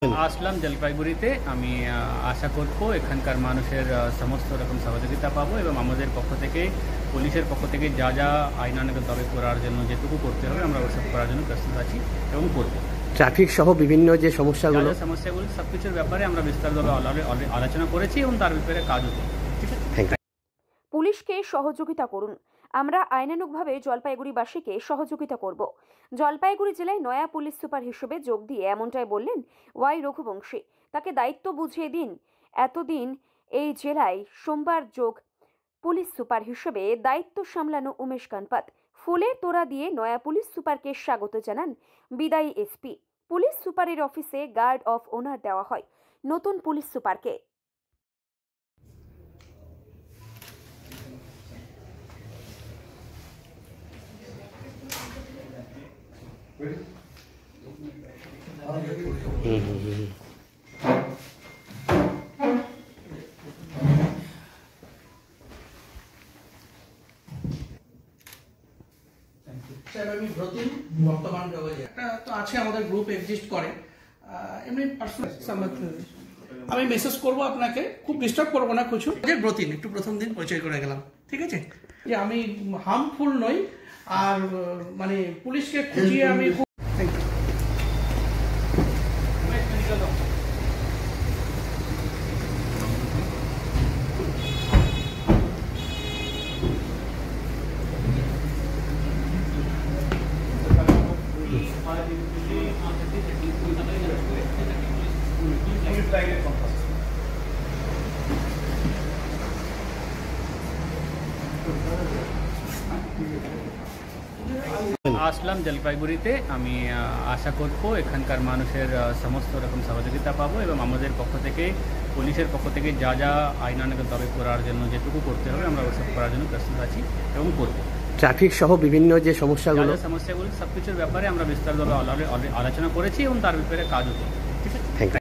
আসলাম জলপাইগুড়িতে। আমি আশা করব এখানকার মানুষের সমস্ত রকম সহযোগিতা পাবো এবং আমাদের পক্ষ থেকে, পুলিশের পক্ষ থেকে যা যা আইনানুগ দাবি করার জন্য যেটুকু করতে হবে আমরা ওসব করার জন্য প্রস্তুত আছি এবং করব। ট্রাফিক সহ বিভিন্ন যে সমস্যাগুলো সব কিছুর ব্যাপারে আমরা বিস্তারিতভাবে আলোচনা করেছি এবং তার ব্যাপারে কাজও করব। ঠিক আছে। পুলিশকে সহযোগিতা করুন। আমরা আইনানুগভাবে জলপাইগুড়িবাসীকে সহযোগিতা করব। জলপাইগুড়ি জেলায় নয়া পুলিশ সুপার হিসেবে যোগ দিয়ে এমনটাই বললেন ওয়াই রঘুবংশী। তাকে দায়িত্ব বুঝিয়ে দিন। এতদিন এই জেলায় সোমবার যোগ পুলিশ সুপার হিসেবে দায়িত্ব সামলানো উমেশ কানপাত ফুলের তোড়া দিয়ে নয়া পুলিশ সুপারকে স্বাগত জানান বিদায়ী এসপি। পুলিশ সুপারের অফিসে গার্ড অফ অনার দেওয়া হয় নতুন পুলিশ সুপারকে। স্যার আমি ব্রতিন বর্তমান একটা তো আছে আমাদের গ্রুপ এক্সিস্ট করে এমনি পার্সোনাল আমি মেসেজ করব আপনাকে, খুব ডিস্টার্ব করবো না কিছু। যে ব্রতিন একটু প্রথম দিন পরিচয় করে গেলাম, ঠিক আছে, যে আমি হার্মফুল নই আর মানে পুলিশকে খুঁজিয়ে আমি আসলাম জলপাইগুড়িতে। আমি আশা করব এখানকার মানুষের সমস্ত রকম সহযোগিতা পাবো এবং আমাদের পক্ষ থেকে, পুলিশের পক্ষ থেকে যা যা আইনানুগ দাবি করার জন্য যেটুকু করতে হবে আমরা ওসব করার জন্য প্রস্তুত আছি এবং করব। ট্রাফিক সহ বিভিন্ন যে সমস্যাগুলো সব কিছুর ব্যাপারে আমরা বিস্তারিতভাবে আলোচনা করেছি এবং তার ব্যাপারে কাজও করব। ঠিক আছে।